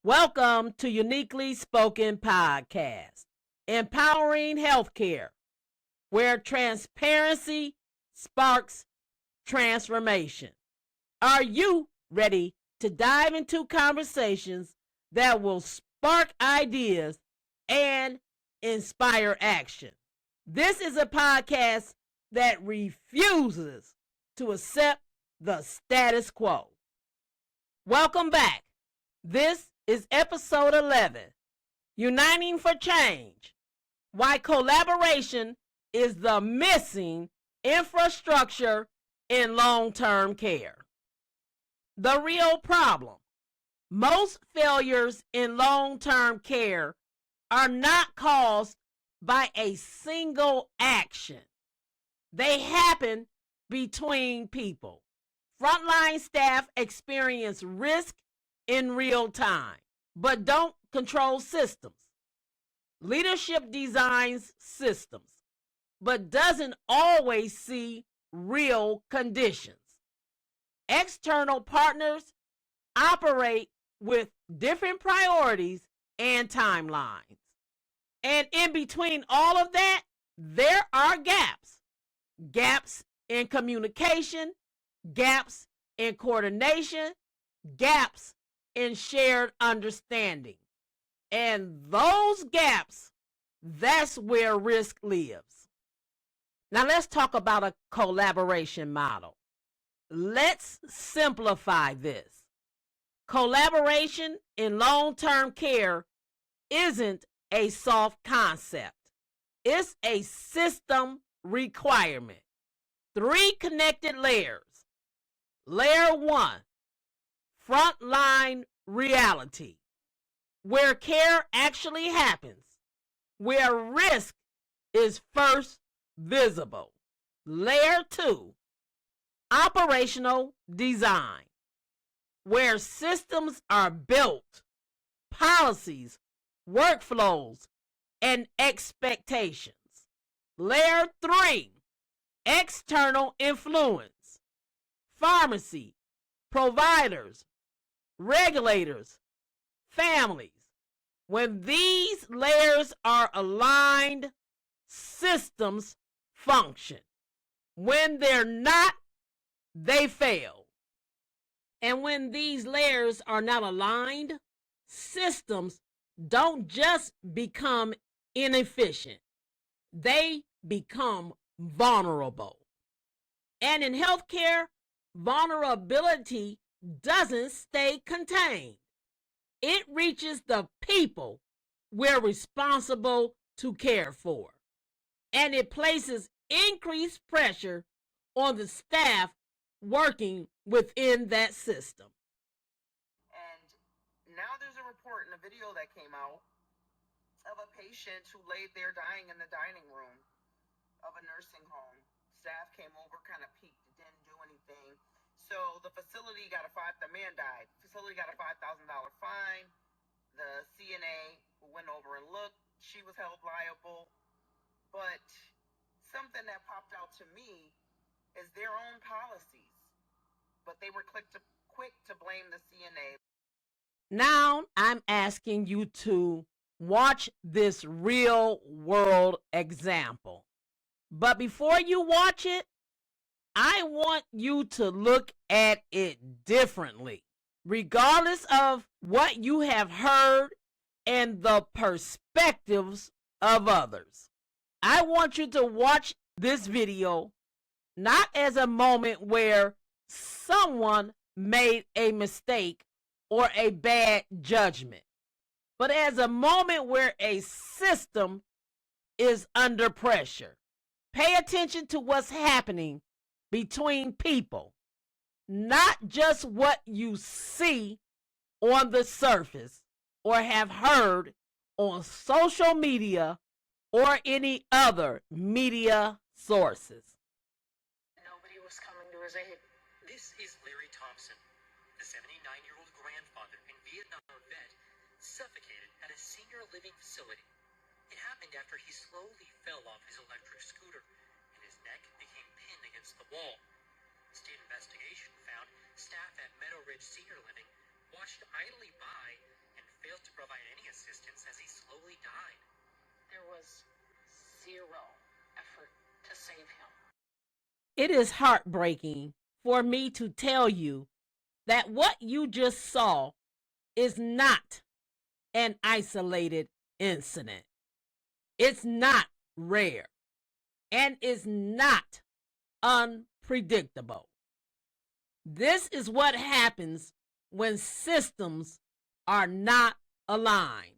Welcome to Uniquely Spoken Podcast, empowering healthcare, where transparency sparks transformation. Are you ready to dive into conversations that will spark ideas and inspire action? This is a podcast that refuses to accept the status quo. Welcome back. This is episode 11, Uniting for Change, why collaboration is the missing infrastructure in long-term care. The real problem: most failures in long-term care are not caused by a single action. They happen between people. Frontline staff experience risk in real time, but don't control systems. Leadership designs systems, but doesn't always see real conditions. External partners operate with different priorities and timelines. And in between all of that, there are gaps. Gaps in communication, gaps in coordination, gaps in shared understanding. And those gaps, that's where risk lives. Now let's talk about a collaboration model. Let's simplify this. Collaboration in long-term care isn't a soft concept. It's a system requirement. 3 connected layers. Layer 1, frontline reality, where care actually happens, where risk is first visible. Layer 2, operational design, where systems are built, policies, workflows, and expectations. Layer 3, external influence, pharmacy, providers, regulators, families. When these layers are aligned, systems function. When they're not, they fail. And when these layers are not aligned, systems don't just become inefficient, they become vulnerable. And in healthcare, vulnerability doesn't stay contained. It reaches the people we're responsible to care for. And it places increased pressure on the staff working within that system. And now there's a report in a video that came out of a patient who laid there dying in the dining room of a nursing home. Staff came over, kind of peeked, didn't do anything. So the facility got the man died. Facility got a $5,000 fine. The CNA who went over and looked, she was held liable. But something that popped out to me is their own policies. But they were quick to blame the CNA. Now I'm asking you to watch this real world example. But before you watch it, I want you to look at it differently, regardless of what you have heard and the perspectives of others. I want you to watch this video not as a moment where someone made a mistake or a bad judgment, but as a moment where a system is under pressure. Pay attention to what's happening between people, not just what you see on the surface or have heard on social media or any other media sources. Nobody was coming to his aid. This is Larry Thompson, the 79-year-old grandfather and Vietnam vet suffocated at a senior living facility. It happened after he slowly fell off his electric scooter and his neck became pinned against the wall. State investigation found staff at Meadow Ridge Senior Living watched idly by and zero effort to save him. It is heartbreaking for me to tell you that what you just saw is not an isolated incident. It's not rare and is not unpredictable. This is what happens when systems are not aligned.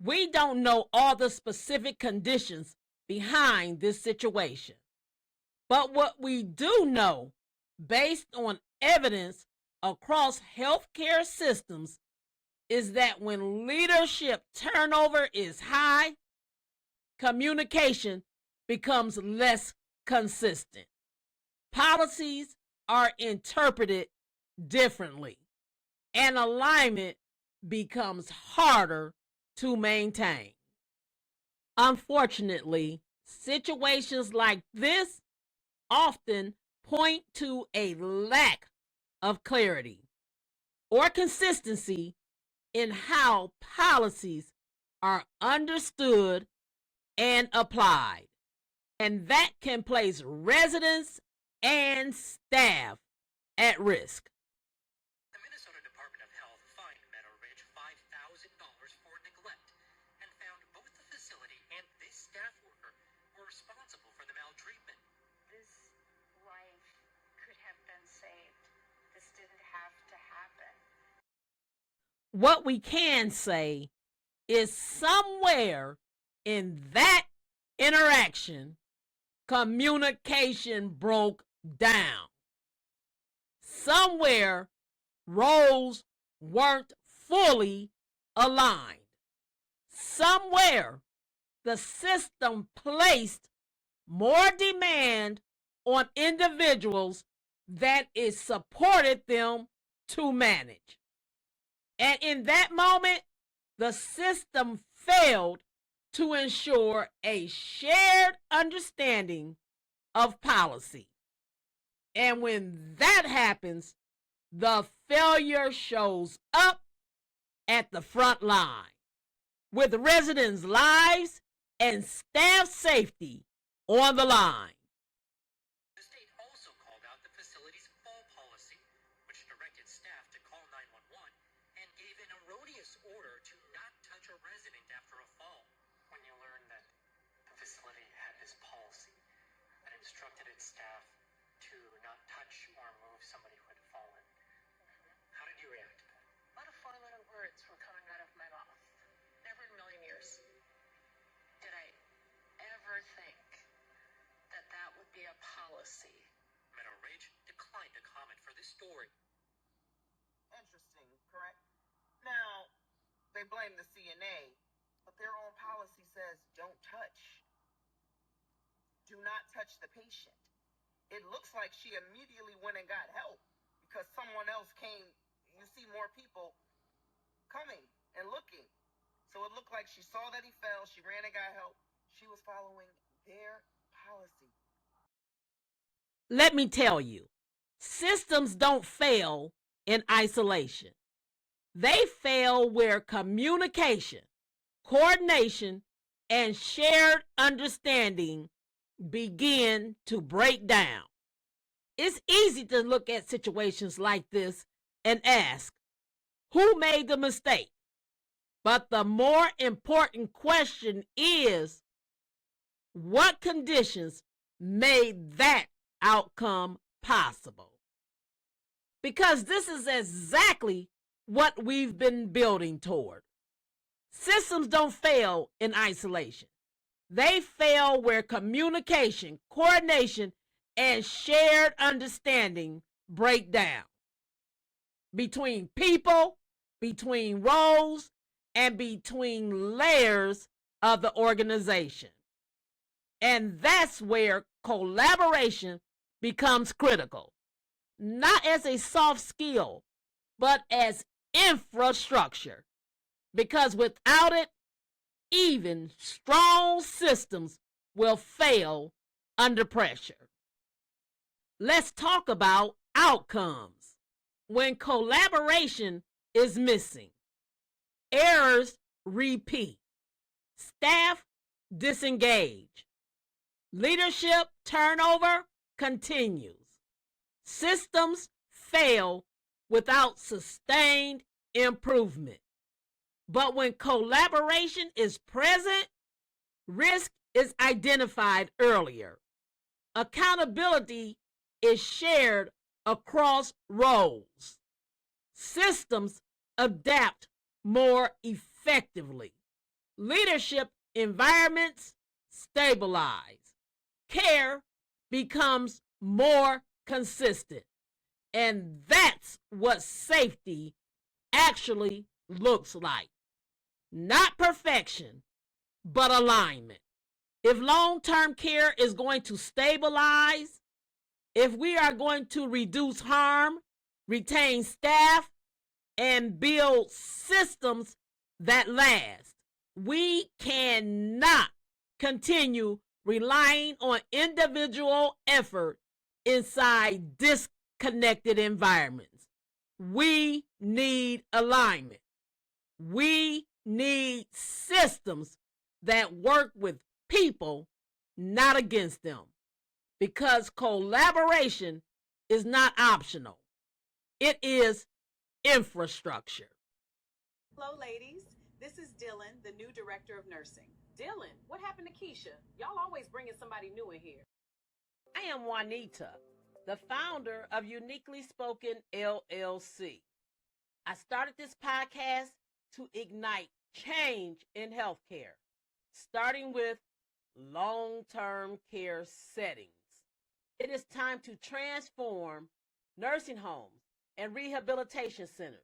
We don't know all the specific conditions behind this situation. But what we do know, based on evidence across healthcare systems, is that when leadership turnover is high, communication becomes less consistent. Policies are interpreted differently, and alignment becomes harder to maintain. Unfortunately, situations like this often point to a lack of clarity or consistency in how policies are understood and applied, and that can place residents and staff at risk. The Minnesota Department of Health fined Meadow Ridge $5,000 for neglect and found both the facility and this staff worker were responsible for the maltreatment. This life could have been saved. This didn't have to happen. What we can say is somewhere in that interaction, communication broke down. Somewhere, roles weren't fully aligned. Somewhere, the system placed more demand on individuals than it supported them to manage. And in that moment, the system failed to ensure a shared understanding of policy. And when that happens, the failure shows up at the front line, with residents' lives and staff safety on the line. The state also called out the facility's fall policy, which directed staff to call 911 and gave an erroneous order to not touch a resident after a fall. When you learned that the facility had this policy that instructed its staff to not touch or move somebody who had fallen, how did you react to that? A lot of four-letter words were coming out of my mouth. Never in a million years did I ever think that that would be a policy. Meadow Ridge declined to comment for this story. Interesting, correct? Now, they blame the CNA, but their own policy says don't touch. Do not touch the patient. It looks like she immediately went and got help because someone else came. You see more people coming and looking. So it looked like she saw that he fell, she ran and got help. She was following their policy. Let me tell you, systems don't fail in isolation. They fail where communication, coordination, and shared understanding begin to break down. It's easy to look at situations like this and ask, who made the mistake? But the more important question is, what conditions made that outcome possible? Because this is exactly what we've been building toward. Systems don't fail in isolation. They fail where communication, coordination, and shared understanding break down. Between people, between roles, and between layers of the organization. And that's where collaboration becomes critical, not as a soft skill, but as infrastructure. Because without it, even strong systems will fail under pressure. Let's talk about outcomes. When collaboration is missing, errors repeat. Staff disengage. Leadership turnover continues. Systems fail without sustained improvement. But when collaboration is present, risk is identified earlier. Accountability is shared across roles. Systems adapt more effectively. Leadership environments stabilize. Care becomes more consistent. And that's what safety actually looks like. Not perfection, but alignment. If long-term care is going to stabilize, if we are going to reduce harm, retain staff, and build systems that last, we cannot continue relying on individual effort inside disconnected environments. We need alignment. We need systems that work with people, not against them. Because collaboration is not optional. It is infrastructure. Hello, ladies. This is Dylan, the new director of nursing. Dylan, what happened to Keisha? Y'all always bringing somebody new in here. I am Juanita, the founder of Uniquely Spoken LLC. I started this podcast to ignite change in healthcare, starting with long-term care settings. It is time to transform nursing homes and rehabilitation centers,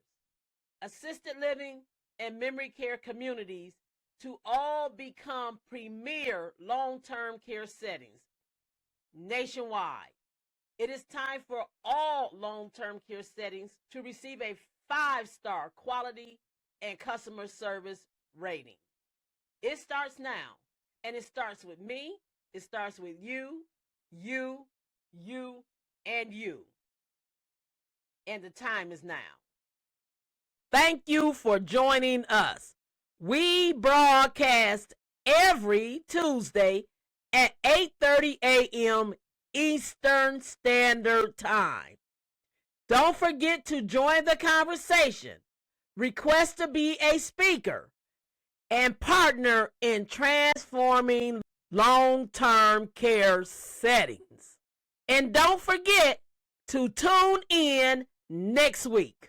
assisted living and memory care communities to all become premier long-term care settings nationwide. It is time for all long-term care settings to receive a 5-star quality and customer service rating. It starts now, and it starts with me. It starts with you, and you. And the time is now. Thank you for joining us. We broadcast every Tuesday at 8:30 a.m. Eastern Standard Time. Don't forget to join the conversation, request to be a speaker, and partner in transforming long-term care settings. And don't forget to tune in next week.